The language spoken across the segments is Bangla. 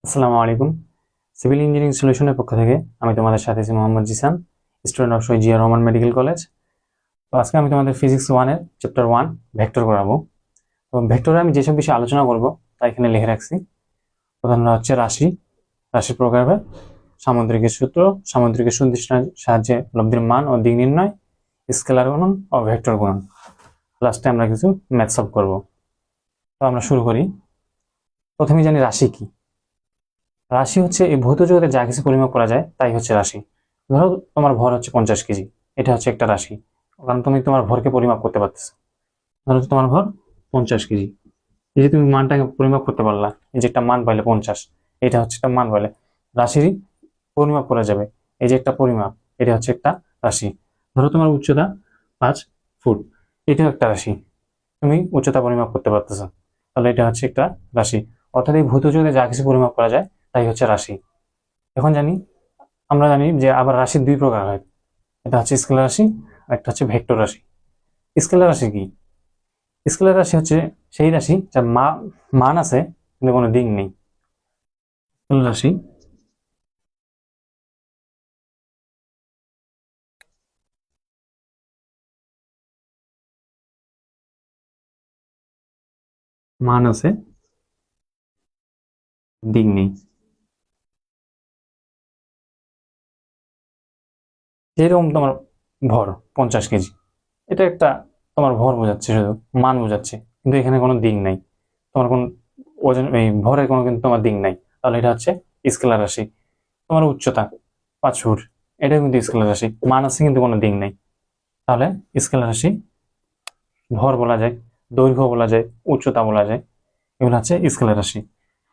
আসসালামু আলাইকুম। সিভিল ইঞ্জিনিয়ারিং সলিউশনের পক্ষ থেকে আমি তোমাদের সাথে আছি Mohammad Zisan, student of Shaheed Zia Rahman medical college. তো আজকে আমি তোমাদের ফিজিক্স 1-এর চ্যাপ্টার 1 ভেক্টর করাবো। তো ভেক্টরে আমি যেসব বিষয়ে আলোচনা করব তা এখানে লিখে রাখছি। প্রধানত হচ্ছে রাশি, রাশির প্রকারভেদ, সামুদ্রিকের সূত্র, সামুদ্রিকের সুনির্দিষ্টের সাহায্যে লব্ধির মান ও দিক নির্ণয়, স্কেলার গুণন ও ভেক্টর গুণন। লাস্টে আমরা কিছু ম্যাথ সলভ করব। তো আমরা শুরু করি। প্রথমে জানি রাশি কি। রাশি হচ্ছে এই ভৌত জগতে যা কিছু পরিমাপ করা যায় তাই হচ্ছে রাশি। ধরো তোমার ভর হচ্ছে 50 কেজি, এটা হচ্ছে একটা রাশি, কারণ তুমি তোমার ভরকে পরিমাপ করতে পারতেছো। ধরো তোমার ভর 50 কেজি, এই যে তুমি মানটাকে পরিমাপ করতে পারলা, এই যে একটা মান পাইলে 50, এটা হচ্ছে একটা মান পাইলে, রাশিরই পরিমাপ করা যাবে। এই যে একটা পরিমাপ, এটা হচ্ছে একটা রাশি। ধরো তোমার উচ্চতা 5 ফুট, এটাও একটা রাশি, তুমি উচ্চতা পরিমাপ করতে পারতেছো, তাহলে এটা হচ্ছে একটা রাশি। অর্থাৎ এই ভৌত জগতে যা কিছু পরিমাপ করা যায় তাই হচ্ছে রাশি। এখন আমরা জানি যে আবার রাশির দুই প্রকার হয়, এটা হচ্ছে স্কেলার রাশি আর একটা হচ্ছে ভেক্টর রাশি। স্কেলার রাশি কি? স্কেলার রাশি হচ্ছে সেই রাশি যার মান আছে কিন্তু কোনো দিক নেই। স্কেলার রাশি মান আছে, দিক নেই। যেরকম তোমার ভর 50 কেজি, এটা একটা তোমার ভর বোঝাচ্ছে, শুধু মান বোঝাচ্ছে, কিন্তু এখানে কোনো দিক নাই। তোমার কোন ওজন, এই ভরের কোনো কিন্তু তোমার দিক নাই, তাহলে এটা হচ্ছে স্কেলার রাশি। তোমার উচ্চতা 5 ফুট, এটাও কিন্তু স্কেলার রাশি, মান আছে কিন্তু কোনো দিক নাই, তাহলে স্কেলার রাশি। ভর বলা যায়, দৈর্ঘ্য বলা যায়, উচ্চতা বলা যায়, এগুলো হচ্ছে স্কেলার রাশি।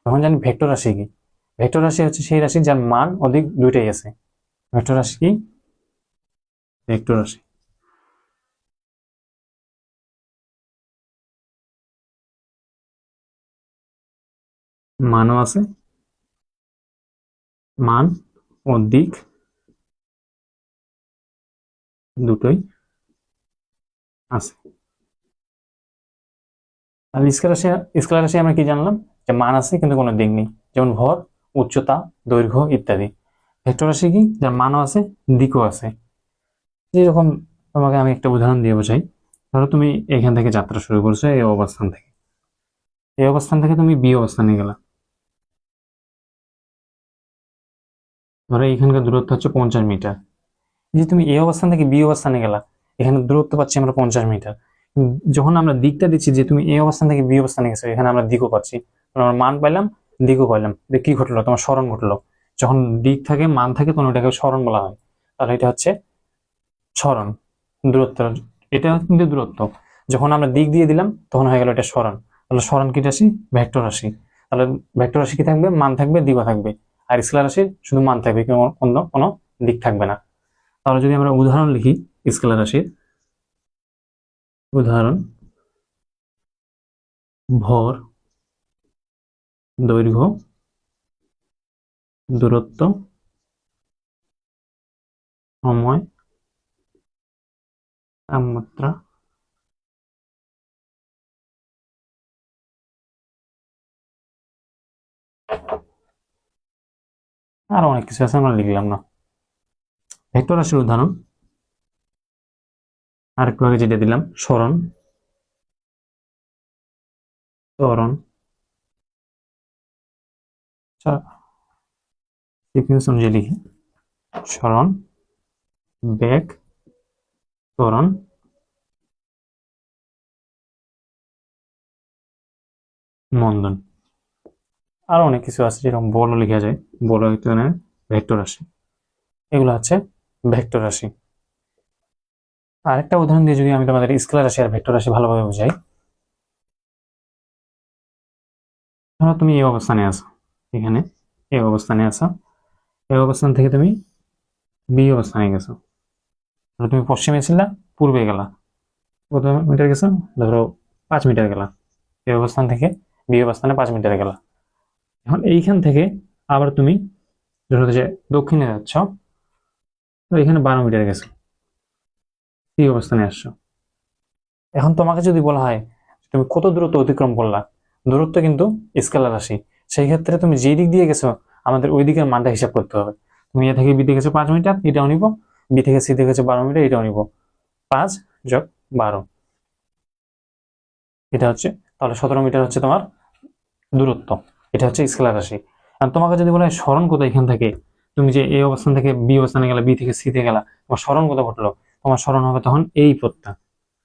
এখন জানি ভেক্টর রাশি কি। ভেক্টর রাশি হচ্ছে সেই রাশি যার মান ও দিক দুইটাই আছে। ভেক্টর রাশি কি? ভেক্টর রাশি মানও আছে, মান ও দিক দুটোই আছে। আর স্কেলার রাশি আমরা কি জানলাম, যে মান আছে কিন্তু কোনো দিক নেই, যেমন ভর, উচ্চতা, দৈর্ঘ্য ইত্যাদি। ভেক্টর রাশি কি? যার মানও আছে, দিকও আছে। যেরকম তোমাকে আমি একটা উদাহরণ দিয়ে বোঝাই। ধরো তুমি এখান থেকে যাত্রা শুরু করছো, এই অবস্থান থেকে, এই অবস্থান থেকে তুমি বি অবস্থানে গেলা। ধরো এখানকার দূরত্ব হচ্ছে 50 মিটার। যে তুমি এই অবস্থান থেকে বি অবস্থানে গেলা, এখানে দূরত্ব পাচ্ছি আমরা 50 মিটার। যখন আমরা দিকটা দিচ্ছি যে তুমি এই অবস্থান থেকে বি অবস্থানে গেছো, এখানে আমরা দিকও পাচ্ছি, আমরা মান পাইলাম, দিকও পাইলাম। কি ঘটলো? তোমার স্মরণ ঘটলো। যখন দিক থাকে, মান থাকে, তখন ওটাকে স্মরণ বলা হয়। তাহলে এটা হচ্ছে স্মরণ, দূরত্ব। এটা কিন্তু দূরত্ব। যখন আমরা দিক দিয়ে দিলাম তখন হয়ে গেল এটা স্মরণ। তাহলে স্মরণ কি রাশি? ভেক্টর রাশি। তাহলে ভেক্টর রাশি কি থাকবে? মান থাকবে, দিকও থাকবে। আর স্কেলার রাশি শুধু মান থাকবে, অন্য কোনো দিক থাকবে না। তাহলে যদি আমরা উদাহরণ লিখি স্কেলার রাশির, উদাহরণ: ভর, দৈর্ঘ্য, দূরত্ব, সময়, তাপমাত্রা, আর অনেক কিছু আছে, আমরা লিখলাম না। ভেক্টর রাশির উদাহরণ আর একটু আগে যেটা দিলাম, সরণ, ত্বরণ, সিকুয়েন্স অনুযায়ী লিখি: সরণ, বেগ, ত্বরণ, মন্দন। আরো অনেক কিছু আছে, যেরকম বলও লেখা যায়, বল এক ধরনের ভেক্টর রাশি। এগুলো হচ্ছে ভেক্টর রাশি। আরেকটা উদাহরণ দিয়ে যদি আমি তোমাদের স্কেলার রাশি আর ভেক্টর রাশি ভালোভাবে বুঝাই। ধরো তুমি এই অবস্থানে আছো, এখানে এই অবস্থানে আছো, এই অবস্থান থেকে তুমি বি অবস্থানে গেছো। ধরো তুমি পশ্চিমে ছিলা, পূর্বে গেলা, কত মিটার গেছো? ধরো 5 মিটার গেলা। এই অবস্থান থেকে বি অবস্থানে 5 মিটার গেলা। এখন এইখান থেকে আবার তুমি ধরো যে দক্ষিণে যাচ্ছ, তো এখানে 12 মিটার গেছো, সি অবস্থানে আসছো। এখন তোমাকে যদি বলা হয় তুমি কত দূরত্ব অতিক্রম করলা, দূরত্ব কিন্তু স্কেলার রাশি, সেই ক্ষেত্রে তুমি যেই দিক দিয়ে গেছো আমাদের ওই দিকের মানটা হিসাব করতে হবে। তুমি এ থেকে বি তে গেছো 5 মিটার, এটাও নিব, বি থেকে সি তে গেছো 12 মিটার, এটাও নিব, 5 যোগ 12, এটা হচ্ছে, তাহলে 17 মিটার হচ্ছে তোমার দূরত্ব। এটা হচ্ছে স্কেলার রাশি। আর তোমাকে যদি বলা হয় সরণ কোথায় এখান থেকে, তুমি যে এই অবস্থান থেকে বি অবস্থানে গেলা, বি থেকে সি তে গেলা, তোমার সরণ কোথায় ঘটলো, তোমার সরণ হবে তখন এই পথটা।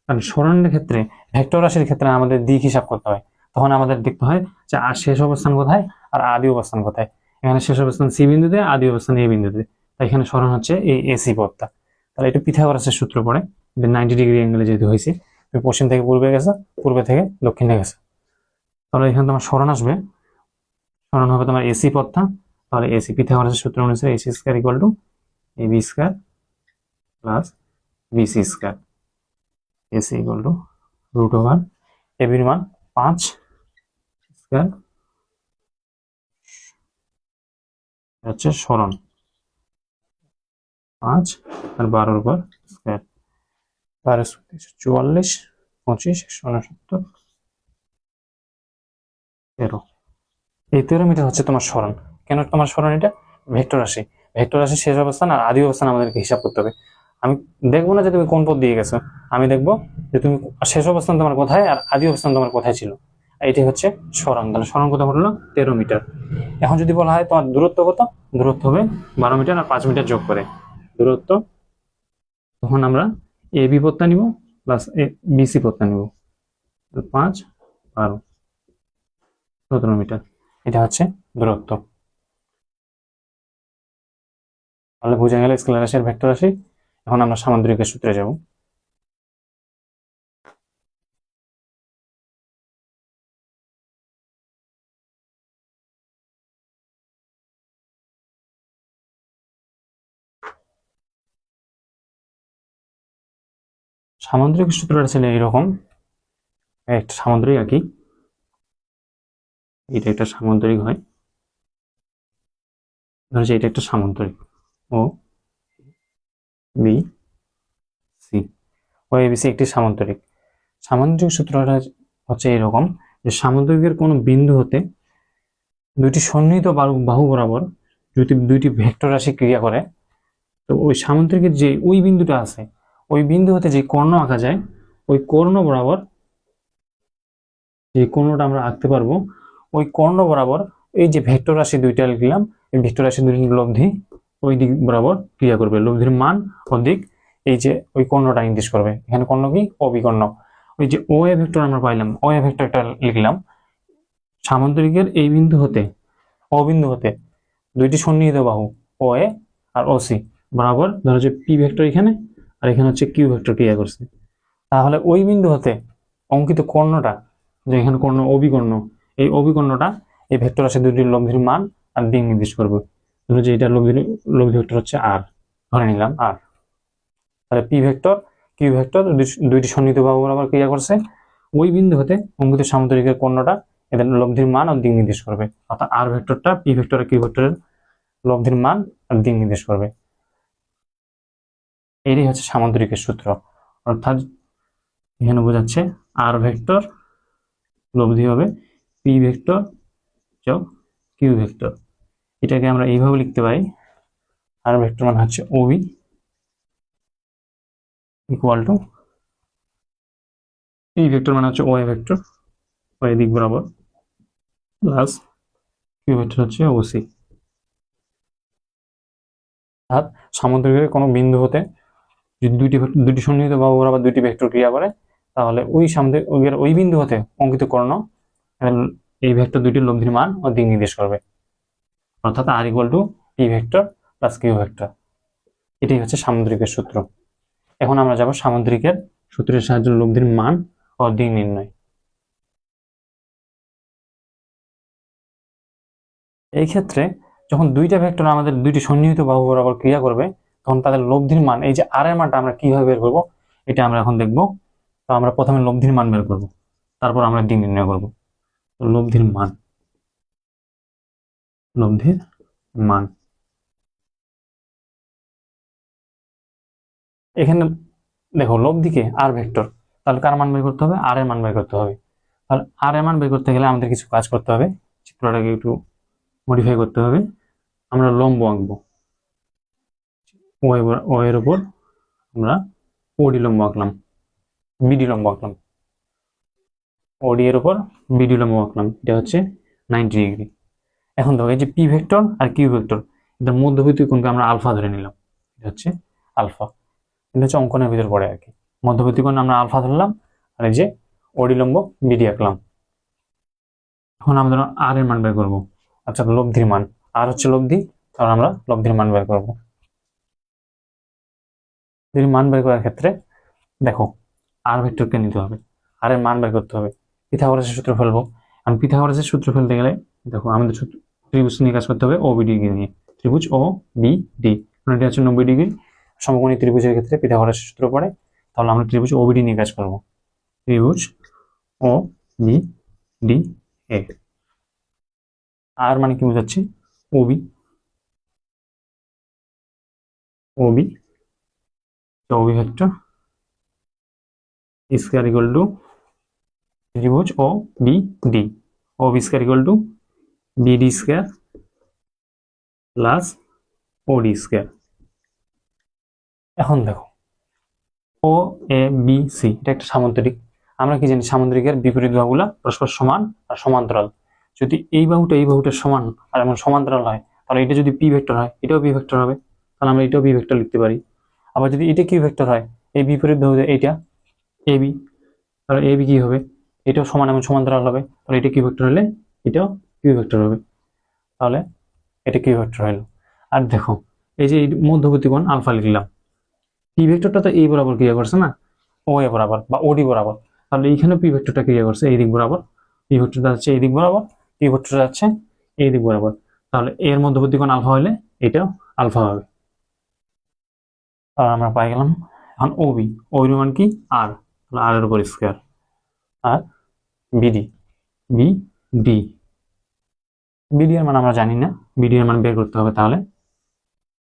কারণ সরণের ক্ষেত্রে, ভেক্টর রাশির ক্ষেত্রে আমাদের দিক হিসাব করতে হয়। তখন আমাদের দেখতে হয় যে আর শেষ অবস্থান কোথায় আর আদি অবস্থান কোথায়। এখানে শেষ অবস্থান সি বিন্দুতে, আদি অবস্থান এ বিন্দুতে, তাই এখানে সরণ হচ্ছে এই এসি পথটা। তাহলে এটা পিথাগোরাসের সূত্র পড়ে, 90 ডিগ্রি অ্যাঙ্গেলে যেহেতু হয়েছে, তুমি পশ্চিম থেকে পূর্বে গেছো, পূর্বে থেকে দক্ষিণে গেছো, তাহলে এখানে তোমার সরণ আসবে, সরণ হবে তোমার এসি পথটা। তাহলে এসি পিথাগোরাসের সূত্র অনুসারে AC square equal to A B square plus BC square, AC equal to root over A বির মান 5 স্কয়ার হচ্ছে সরণ, 5 আর 12 উপর স্কয়ার, 12 44, 25, 169, 13। এই 13 মিটার হচ্ছে তোমার সরণ। কেন তোমার সরণ? এটা ভেক্টর রাশি, ভেক্টর রাশির শেষ অবস্থান আর আদি অবস্থান আমাদেরকে হিসাব করতে হবে। আমি দেখবো না যে তুমি কোন পথ দিয়ে গেছো, আমি দেখবো যে তুমি শেষ অবস্থান তোমার কোথায় আর আদি অবস্থান তোমার কোথায় ছিল। এটি হচ্ছে সরণ। তাহলে সরণ কত হলো? 13 মিটার। এখন যদি বলা হয় তোমার দূরত্ব কত, দূরত্ব হবে 12 মিটার আর 5 মিটার যোগ করে দূরত্ব, তখন আমরা এ বি পথটা নিব প্লাস এ বিসি পথটা নিব, 5 12 17 মিটার। এটা হচ্ছে দূরত্ব। তাহলে বোঝা গেল স্কেলার রাশি আর ভেক্টর রাশি। এখন আমরা সামান্তরিকের সূত্রে যাব। সামান্তরিকের সূত্রটা ছিল এরকম, একটা সামান্তরিক আঁকি, এটা একটা সামান্তরিক হয়, ধরো যে এটা একটা সামান্তরিক ও B C, O A B C একটি সামান্তরিক। সামান্তরিক সূত্রটা হচ্ছে এরকম যে সামান্তরিকের কোনো বিন্দু হতে দুইটি সন্নিহিত বাহু বরাবর যদি দুইটি ভেক্টর রাশি ক্রিয়া করে, তো ওই সামান্তরিকের যে ওই বিন্দুটা আছে, ওই বিন্দু হতে যে কর্ণ আঁকা যায়, ওই কর্ণ বরাবর যে কর্ণটা আমরা আঁকতে পারবো, ওই কর্ণ বরাবর এই যে ভেক্টর রাশি দুইটা লিখলাম, এই ভেক্টর রাশি দুইটির লব্ধি ওই দিক বরাবর ক্রিয়া করবে, লব্ধির মান ও দিক এই যে ওই কর্ণটা নির্দেশ করবে। এখানে কর্ণ কি? অবিকর্ণ। ওই যে ও এ ভেক্টর আমরা পাইলাম, ও এ ভেক্টরটা লিখলাম, সামান্তরিকের এই বিন্দু হতে অবিন্দু হতে দুইটি সন্নিহিত বাহু ও এ আর ও সি বরাবর, ধরো যে পি ভেক্টর এখানে আর এখানে হচ্ছে কিউ ভেক্টর ক্রিয়া করছে, তাহলে ওই বিন্দু হতে অঙ্কিত কর্ণটা, যে এখানে কর্ণ অবিকর্ণ, এই অবিকর্ণটা এই ভেক্টর রাশি দুইটির লব্ধির মান আর দিক নির্দেশ করবে। ধরো যে এটা লব্ধি ভেক্টর হচ্ছে আর, ধরে নিলাম আর। তাহলে পি ভেক্টর কিউ ভেক্টর দুইটি সন্নিহিত বাহু বরাবর ক্রিয়া করছে, ওই বিন্দু হতে অঙ্কিত সামান্তরিকের কর্ণটা এদের লব্ধির মান ও দিক নির্দেশ করবে। অর্থাৎ আর ভেক্টরটা পি ভেক্টর আর কিউ ভেক্টরের লব্ধির মান আর দিক নির্দেশ করবে। এটাই হচ্ছে সামান্তরিকের সূত্র। অর্থাৎ এখানে বোঝাচ্ছে আর ভেক্টর লব্ধি হবে পি ভেক্টর যোগ কিউ ভেক্টর। এটাকে আমরা এইভাবে লিখতে পারি, আর ভেক্টর মানে হচ্ছে OB equal to P vector মানে হচ্ছে ওএ ভেক্টর, ওএ দিক বরাবর, প্লাস কিউ ভেক্টর হচ্ছে ওসি। অর্থাৎ সামান্তরিকের কোনো বিন্দু হতে যদি দুটি সন্নিহিত বাহু বরাবর দুইটি ভেক্টর ক্রিয়া করে, তাহলে ওই সামান্তরিকের ওই বিন্দু হতে অঙ্কিত কর্ণ এই ভেক্টর দুইটির লব্ধির মান ও দিক নির্দেশ করবে। অর্থাৎ R equal to P vector plus Q vector. এটাই হচ্ছে সামান্তরিকের সূত্র। এখন আমরা যাব সামান্তরিকের সূত্রের সাহায্যে লব্ধির মান ও দিক নির্ণয়। এই ক্ষেত্রে যখন দুইটা ভেক্টর আমাদের দুইটি সন্নিহিত বাহু বরাবর ক্রিয়া করবে, তখন তাদের লব্ধির মান, এই যে আর এর মানটা আমরা কিভাবে বের করব এটা আমরা এখন দেখব। তো আমরা প্রথমে লব্ধির মান বের করব, তারপর আমরা দিক নির্ণয় করব। লব্ধির মান, লব্ধির মান এখানে দেখো লব্ধিকে আর ভেক্টর, তাহলে কার মান বের করতে হবে? আর এর মান বের করতে হবে। তাহলে আর এর মান বের করতে গেলে আমাদের কিছু কাজ করতে হবে। পুরোটাকে একটু মডিফাই করতে হবে। আমরা লম্ব আঁকবো, ও এর উপর আমরা ওডি লম্ব আঁকলাম, বিডি লম্ব আঁকলাম, ওডি এর উপর বিডি লম্ব আঁকলাম, এটা হচ্ছে 90 ডিগ্রি। এখন দেখো এই যে পি ভেক্টর আর কিউ ভেক্টর, এদের মধ্যবর্তী কোণকে আমরা আলফা ধরে নিলাম, এটা হচ্ছে আলফা। এটা হচ্ছে অঙ্কনের ভিতর পড়ে আর কি। মধ্যবর্তী কোণ আমরা আলফা ধরলাম, আর এই যে ওডি লম্ব বিডি আঁকলাম। এখন আমরা আর এর মান বের করবো, আচ্ছা লব্ধির মান, আর হচ্ছে লব্ধি, তাহলে আমরা লব্ধির মান বের করবো। যদি মান বের করার ক্ষেত্রে দেখো আর ভেক্টরকে নিতে হবে, আর এর মান বের করতে হবে, পিথাগোরাসের সূত্র ফেলবো। আমি পিথাগোরাসের সূত্র ফেলতে গেলে দেখো আমাদের ত্রিভুজ নিয়ে কাজ করতে হবে, ও বি ডিগ্রি নিয়ে, ত্রিভুজ ও বি ডি, এটা হচ্ছে 90 ডিগ্রি সমকোণী ত্রিভুজের ক্ষেত্রে পিথাগোরাসের সূত্র পড়ে, তাহলে আমরা ত্রিভুজ ও বি ডি নিয়ে কাজ করব। ত্রিভুজ ও বি ডি এ, আর মানে কি বোঝাচ্ছি, OB, OB OB vector square equal to ত্রিভুজ O B D, O B square equal to B D square plus O D square. এখন দেখো ও এ বি সি এটা একটা সামান্তরিক, আমরা কি জানি সামান্তরিকের বিপরীত বাহুগুলা পরস্পর সমান আর সমান্তরাল। যদি এই বাহুটা সমান আর এমন সমান্তরাল হয়, তাহলে এটা যদি পি ভেক্টর হয় এটাও পি ভেক্টর হবে, তাহলে আমরা এটাও পি ভেক্টর লিখতে পারি। আবার যদি এটা কিউ ভেক্টর হয়, এই বিপরীত বাহু এইটা এ বি, তাহলে এ বি কি হবে, এটাও সমান এমন সমান্তরাল হবে, তাহলে এটা কিউ ভেক্টর হলে এটাও কিউ ভেক্টর হবে, তাহলে এটা কিউ ভেক্টর হলো। আর দেখো এই যে মধ্যবর্তী কোণ আলফা লিখলাম, পি ভেক্টরটা তো এই বরাবর ক্রিয়া করছে না, ও এ বরাবর বা ওডি বরাবর, তাহলে এইখানে পি ভেক্টরটা ক্রিয়া করছে এই দিক বরাবর, পি ভেক্টরটা যাচ্ছে এই দিক বরাবর, পি ভেক্টরটা যাচ্ছে এই দিক বরাবর, তাহলে এর মধ্যবর্তী কোণ আলফা হলে এটাও আলফা হবে। আর আমরা পাই গেলাম এখন ওবি, ওর মান কি আর, তাহলে আর এর উপর স্কয়ার, আর বিডি, বি ডি, বিডি এর মান আমরা জানি না, বিডি এর মান বের করতে হবে। তাহলে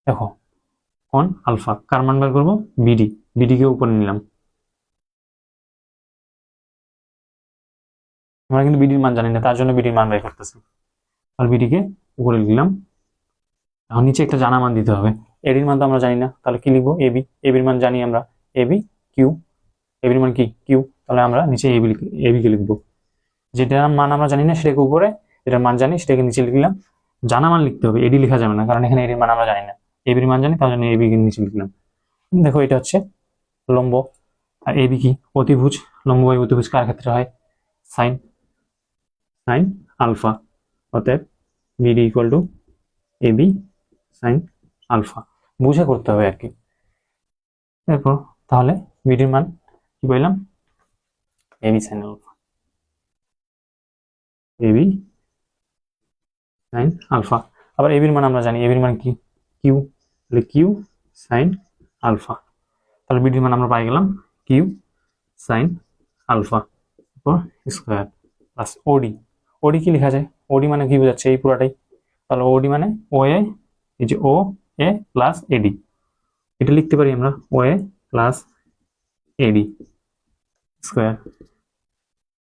দেখো কোণ আলফা, কার মান বের করবো, বিডি, বিডি কে উপরে নিলাম, আমরা কিন্তু বিডির মান জানি না, তার জন্য বিডির মান বের করতেছি, আর বিডি কে উপরে লিখলাম। এখন নিচে একটা জানা মান দিতে হবে, এডির মান তো আমরা জানি না, তাহলে কি লিখবো, এবি, এবির মান জানি আমরা, এবি কিউ, এবির মান কি কিউ, তাহলে আমরা নিচে এবি কে লিখবো। যেটার মান আমরা জানি না সেটাকে উপরে, যেটার মান জানি সেটাকে নিচে লিখলাম। জানা মান লিখতে হবে, এডি লেখা যাবে না, কারণ এখানে এডির মান আমরা জানি না, এবির মান জানি, তার জন্য এবি কে নিচে লিখলাম। দেখো এটা হচ্ছে লম্ব, আর এবি কি অতিভুজ, লম্ব বাই অতিভুজ কার ক্ষেত্রে হয়, সাইন, সাইন আলফা, অতএব BD equal to AB sine alpha, বুঝে করতে হবে আর কি। এরপর তাহলে বিডির মান কি পাইলাম, AB sine alpha, AB sine alpha. আবার এবির মান আমরা জানি, এবির মান কি কিউ, তাহলে কিউ সাইন আলফা, তাহলে বিডির মান আমরা পাই গেলাম Q sine alpha square plus OD. OD কি লেখা যায়, ওডি মানে কি বোঝাচ্ছে এই পুরাটাই, তাহলে ওডি মানে ও এ, এই যে ও এ প্লাস এডি, এটা লিখতে পারি আমরা O A plus AD square,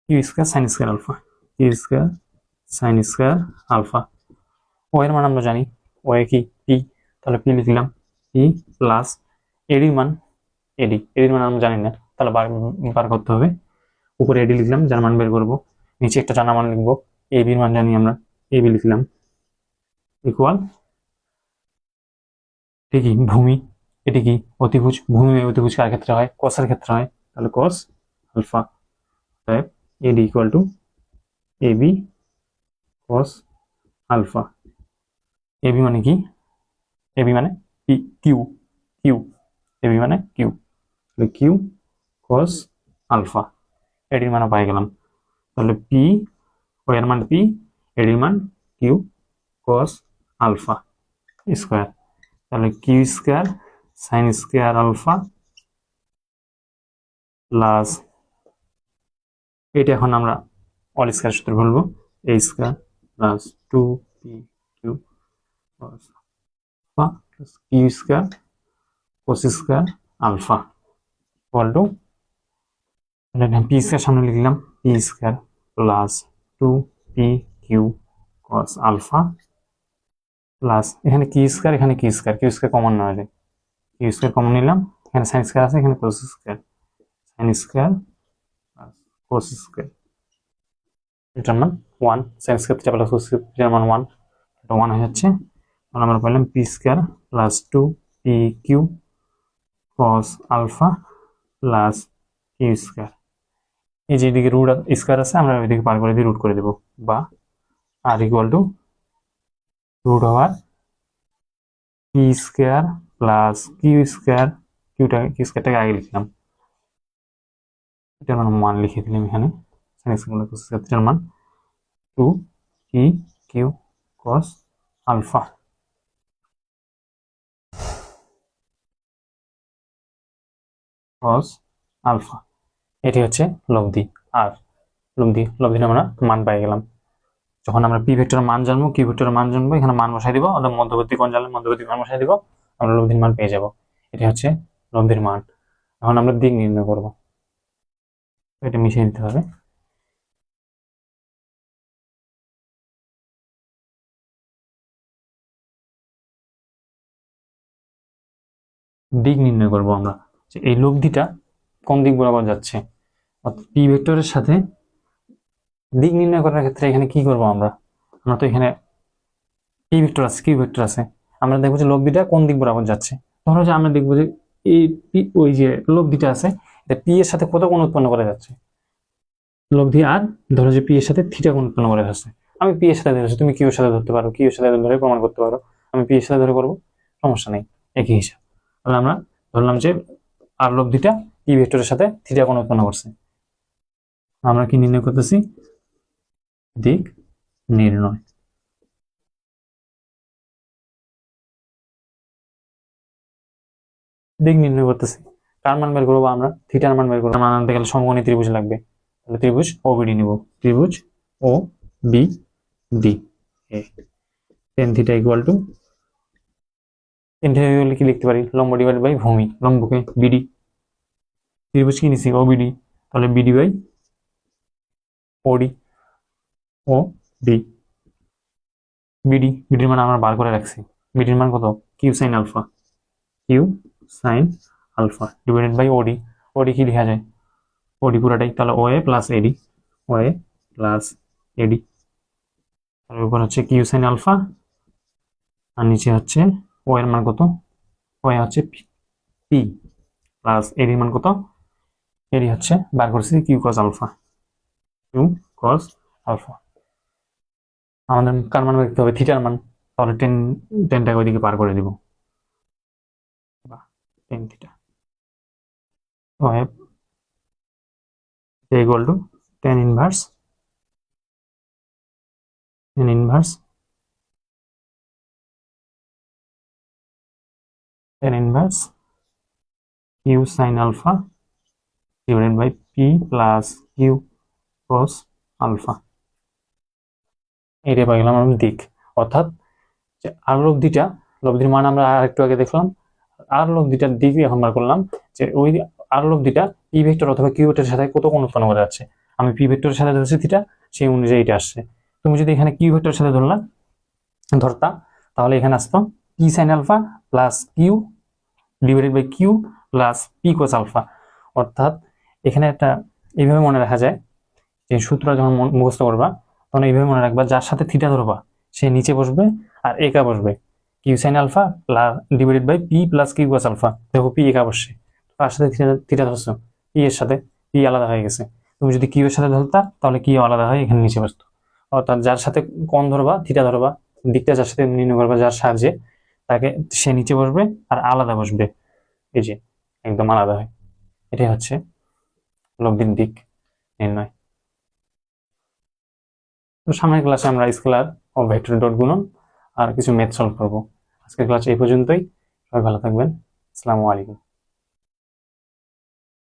Q square sine square alpha, Q square sine square alpha. ও এর মান আমরা জানি, ও এ কি পি, তাহলে পি লিখলাম, পি প্লাস এডির মান, এডির মান আমরা জানি না, তাহলে বার করতে হবে, উপরে এডি লিখলাম, যার মান বের করবো, নিচে একটা জানা মান লিখবো, এবির মান জানি আমরা, এবি লিখলাম ইকুয়াল ঠিকই ভূমি, এটি কি অতিভুজ, ভূমি অতিভুজ কার ক্ষেত্রে হয়, কসের ক্ষেত্রে হয়, তাহলে কস আলফা, তাই AD equal to AB cos alpha. AB মানে কি, এবি মানে কিউ, কিউ, এবি মানে কিউ, তাহলে কিউ কস আলফা, এডির মান পাই গেলাম, তাহলে পি, ও এর মান পি, এডির মান কিউ কস আলফা স্কোয়ার, তাহলে Q square sine square alpha plus, এটা এখন আমরা অল স্কোয়ার সূত্র বলবো, A square plus 2p Q cos alpha plus Q square cos square alpha equal to, P square সামনে লিখলাম, P square plus 2p Q cos alpha plus এখানে কি স্কয়ার, এখানে Q square, Q square common নেওয়া যায়, কিউ স্কয়ার কমন নিলাম, এখানে সাইন স্কয়ার আছে, এখানে cos square, sine square plus cos square, এটার মান 1, sine square theta plus cos square, এটার মান 1, এটা 1 হয়ে যাচ্ছে। তখন আমরা পেলাম P square plus 2 P Q cos alpha plus Q square. এই যে এদিকে রুট স্কয়ার আছে, আমরা ওইদিকে পার করে দিয়ে রুট করে দেব, বা R equal to root over P square plus Q square, Q স্কয়ারটাকে আগে লিখলাম, এটার মান 1 লিখে দিলাম এখানে, sin স্কয়ার কোস স্কয়ার, এটার মান 2 P Q cos alpha cos alpha. এটি হচ্ছে লব্ধি, আর লব্ধির আমরা মান পাই গেলাম। যখন আমরা পি ভেক্টরের মান জানবো, কিউ ভেক্টরের মান জানবো, এখানে মান বসাই দিব, অথবা মধ্যবর্তী কোণ জানলে মধ্যবর্তী মান বসাই দিব, আমরা লব্ধির মান পেয়ে যাব। এটি হচ্ছে লব্ধির মান। এখন আমরা দিক নির্ণয় করব, এটা মিশিয়ে দিতে হবে। দিক নির্ণয় করব আমরা, যে এই লব্ধিটা কোন দিক বরাবর যাচ্ছে, অর্থাৎ পি ভেক্টরের সাথে দিক নির্ণয় করার ক্ষেত্রে এখানে কি করব আমরা তো এখানে পি ভেক্টর আছে, কিউ ভেক্টর আছে, আমরা দেখবো যে লব্ধিটা কোন দিক বরাবর যাচ্ছে। ধরো যে আমরা দেখবো যে এই ওই যে লব্ধিটা আছে, এটা পি এর সাথে কত কোণ উৎপন্ন করে যাচ্ছে, লব্ধি, আর ধরো যে পি এর সাথে থিটা কোণ উৎপন্ন করে যাচ্ছে। আমি পি এর সাথে ধরেছি, তুমি কিউ এর সাথে ধরতে পারো, কিউ এর সাথে ধরে প্রমাণ করতে পারো, আমি পি এর সাথে ধরে করবো, সমস্যা নেই, একই হিসাব। তাহলে আমরা ধরলাম যে আর লব্ধিটা পি ভেক্টরের সাথে থিটা কোণ উৎপন্ন করছে। আমরা কি নির্ণয় করতেছি? দিক নির্ণয়। দিক নির্ণয় করতেছি, কার মান বের করবো আমরা? থিটার মান বের করবো। মান আনতে গেলে সমকোণী ত্রিভুজ লাগবে, তাহলে ত্রিভুজ ওবিডি নিব, ত্রিভুজ O B D, tan theta equal to, tan theta কি লিখতে পারি? লম্ব ডিভাইড বাই ভূমি, লম্বকে বিডি, ত্রিভুজ কি নিছি? ওবিডি, তাহলে বিডি বাই ওডি, ও ডি, বিডির মান আমরা বার করে রাখছি, বিডির মান কত? Q sine alpha, Q sine alpha divided by OD, OD কি লেখা যায়? ওডি পুরাটাই, তাহলে ও A plus eddy, O A plus এডি, তার উপর হচ্ছে কিউ সাইন আলফা, আর নিচে হচ্ছে ও এর মান কত? ও এ হচ্ছে পি প্লাস এডির মান কত? এডি হচ্ছে বার করছি Q cos alpha, Q cos alpha. আমাদের কার মান দেখতে হবে? থিটার মান, তাহলে টেনটাকে ওইদিকে পার করে দিব, tan theta equal to tan inverse Q sine alpha divided by P plus Q cos alpha. এটা পাই গেলাম আমরা দিক, অর্থাৎ যে আর লব্ধির মান আমরা আর একটু আগে দেখলাম, আর লব্ধিটার দিক এখন বার করলাম, যে ওই আর লব্ধিটা পি ভেক্টর অথবা কিউ ভেক্টরের সাথে কত কোণ উৎপন্ন করে যাচ্ছে। আমি পি ভেক্টরের সাথে ধরেছি থিটা, সেই অনুযায়ী এটা আসছে। তুমি যদি এখানে কিউ ভেক্টরের সাথে ধরতা, তাহলে এখানে আসতো P sine alpha plus Q divided by Q plus P cos alpha. অর্থাৎ এখানে একটা এইভাবে মনে রাখা যায়, যে সূত্রটা যখন মুখস্থ করবা তখন এইভাবে মনে রাখবা, যার সাথে থিটা ধরবা সে নিচে বসবে আর একা বসবে, Q sine alpha plus divided by P plus Q cos alpha. দেখো পি একা বসছে, তার সাথে থিটা ধরছো, পি এর সাথে পি আলাদা হয়ে গেছে। তুমি যদি কিউ এর সাথে ধরতা তাহলে কিউ আলাদা হয়ে এখানে নিচে বসতো। অর্থাৎ যার সাথে কোণ ধরবা, থিটা ধরবা, দিকটা যার সাথে নির্ণয় করবা, যার সাহায্যে তাকে সে নিচে বসবে আর আলাদা বসবে, এই যে একদম আলাদা হয়। এটাই হচ্ছে লব্ধির দিক নির্ণয়। তো সামনের ক্লাসে আমরা স্কেলার ও ভেক্টর ডট গুণন আর কিছু ম্যাথ সলভ করবো। আজকের ক্লাস এই পর্যন্তই, সবাই ভালো থাকবেন, আসসালামু আলাইকুম।